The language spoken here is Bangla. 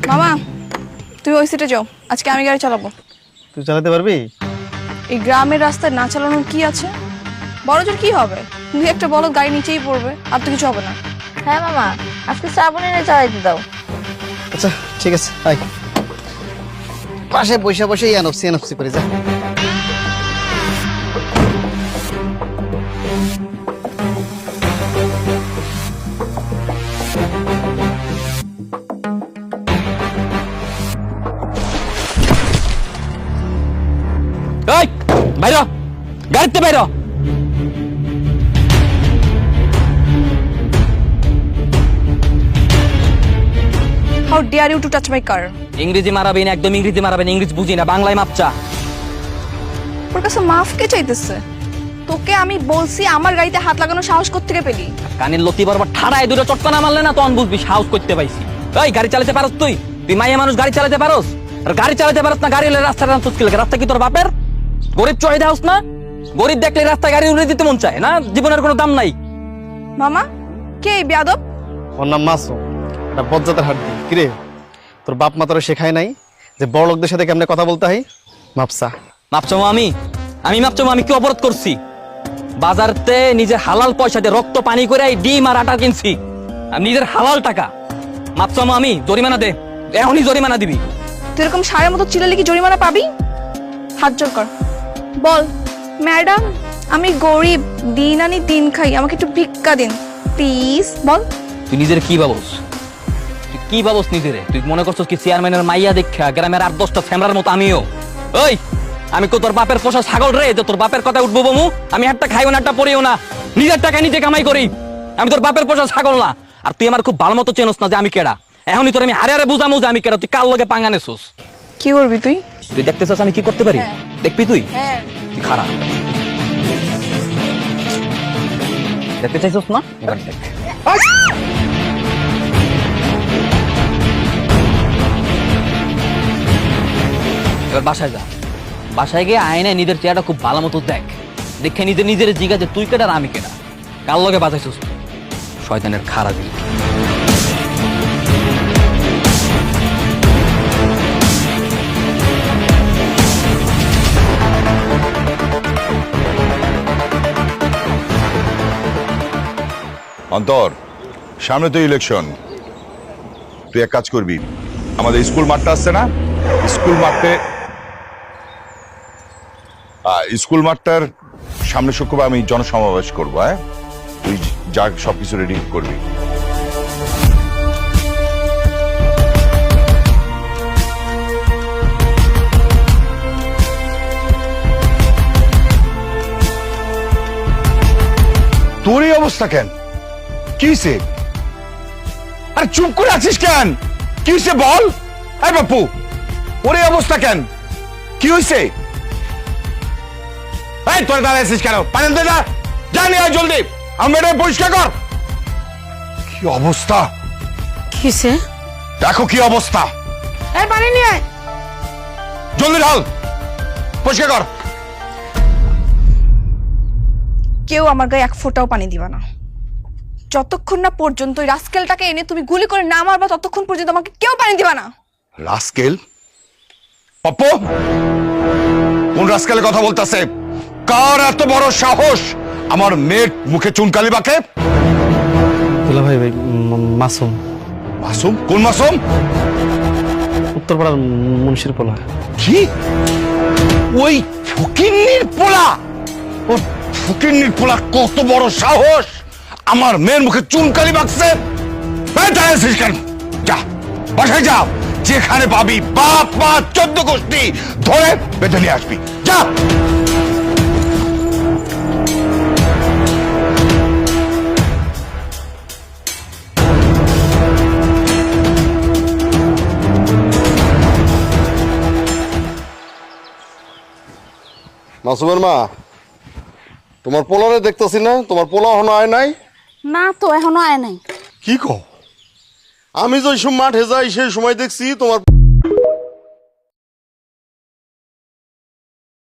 মামা তুই ওই সিটে যাও, আজকে আমি গাড়ি চালাবো। তুই চালাতে পারবি? এই গ্রামের রাস্তায় না চালানোর কি আছে? বড় জোর কি হবে, দুই একটা বলদ গাড়ি নিচেই পড়বে, আর তো কিছু হবে না। হ্যাঁ মামা, আজকে শ্রাবণী এনে চালাইতে দাও। আচ্ছা ঠিক আছে, আয় পাশে বসে বসে এনফসি করে যা। এই বাইর, গাড়িতে বাইর। How dare you to touch my car? ইংরেজি মারাবেন, একদম ইংরেজি মারাবেন, ইংরেজি বুঝি না, বাংলায় মাপচা। ওর কাছে মাফ কে চাইতেছে? তোকে আমি বলছি আমার গাড়িতে হাত লাগানোর সাহস কোত্থেকে পেলি? কানের লতি বরাবর ঠাড়ায় দুটো চটকানা মারলে না তখন বুঝবি সাহস করতে পাইছি। এই গাড়ি চালাতে পারস তুই? তুই মাইয়া মানুষ গাড়ি চালাতে পারস? আর গাড়ি চালাতে পারস না, গাড়ি রাস্তা টানছিস কি লাগে? রাস্তা কি তোর বাপের? গরিব চাহিদা হাউস না? গরিব দেখলে রাস্তায় গাড়ি উড়ে দিতে মন চায় না? জীবনের কোনো দাম নাই। মামা কে এই বেয়াদব? ওর নাম মাসুম, একটা বজ্জাতের হাড্ডি। কিরে তোর বাপ মা তোরা শেখায় নাই যে বড় লোকদের সাথে কেমনে কথা বলতে হয়? মাপসা মাপচমা আমি মাপচমা, আমি কি অপরাধ করছি? বাজারতে নিজের হালাল পয়সা দিয়ে রক্ত পানি করে এই ডিম আর আটা কিনছি, আমি নিজের হালাল টাকা। মাপচমা আমি, জরিমানা দে, এখনই জরিমানা দিবি। তুই এরকম সারের মতো চিল্লালে কি জরিমানা পাবি? হাত জোর কর, বল ম্যাডাম আমি গরিব, দিন আনি দিন খাই, আমাকে একটু ভিক্ষা দিন প্লিজ, বল। তুই নিজের কি ভাবস? তুই কি ভাবস নিজেরে? তুই মনে করছস কি চেয়ারম্যানের মাইয়া দেখা গ্রামের 8-10টা ফ্যামরার মতো আমিও? ওই আমি কো তোর বাপের পোষা ছাগল রে, যে তোর বাপের কথা উঠবো বমু? আমি একটা খাইও না, একটা পড়িও না, নিজের টাকা নিজে কামাই করি। আমি তোর বাপের পোষা ছাগল না। আর তুই আমার খুব ভালো মতো চেনস না যে আমি কেডা। এখনই তোর আমি হারে হারে বুঝামু যে আমি কেডা। তুই কার লগে পাঙ্গা নেছস? কি করবি তুই? তুই দেখতে চাস আমি কি করতে পারি? দেখবি তুই? তুই খারাপ দেখতে চাইছস না? এবার দেখ। এবার বাসায় যা, বাসায় গিয়ে আয়নায় নিজের চেহারাটা খুব ভালো মতো দেখ, দেখে নিজের জিজ্ঞাসা তুই কেডা আর আমি কেডা, কার লগে বাজাইছস? শয়তানের খারা দিল। অন্তর, সামনে তো ইলেকশন। তুই এক কাজ করবি, আমাদের স্কুল মাঠটা আসছে না, স্কুল মাঠটার সামনে শুক্রবার আমি জনসমাবেশ করবো। হ্যাঁ, তুই যা সবকিছু রেডি করবি। তোর এই অবস্থা কেন? কি হয়েছে? আরে চুপ করে আছিস কেন? কি হয়েছে বল। এই বাপু, ওর এই অবস্থা কেন? কি হয়েছে? এই তোর দাঁড়ায় আছিস কেন? পানি দে, যা নিয়ে আয় জলদি, আমার এটা পরিষ্কার কর। কি অবস্থা? কিসে? দেখো কি অবস্থা। এই পানি নিয়ে আয়। জলদি ঢাল, পরিষ্কার কর। কেউ আমার গায়ে এক ফোঁটাও পানি দিবা না। যতক্ষণ না পর্যন্ত ওই রাস্কেলটাকে এনে তুমি গুলি করে না মারবা, ততক্ষণ পর্যন্ত আমাকে কেউ পানি দিবা না। রাস্কেল? পপ্পু, কোন রাস্কেলের কথা বলতেছে? কার এত বড় সাহস আমার মেয়ের মুখে চুনকালি বাঁকে? দুলা ভাই মাসুম। মাসুম? কোন মাসুম? উত্তরপাড়ার মুন্সির পোলা। কি? ওই ফকিন্নির পোলা? ও ফকিন্নির পোলা কত বড় সাহস আমার মেয়ের মুখে চুনকালি বাঁকছে? যা বাসায় যা, যেখানে পাবি বাপ মা 14 গোষ্ঠী ধরে বেঁধে নিয়ে আসবি। যা। মাসুমের মা, তোমার পোলারে দেখতেছি না, তোমার পোলা এখনো আয় নাই? না তো, এখনো আয় নাই। কি কও? আমি যে মাঠে যাই সেই সময় দেখছি তোমার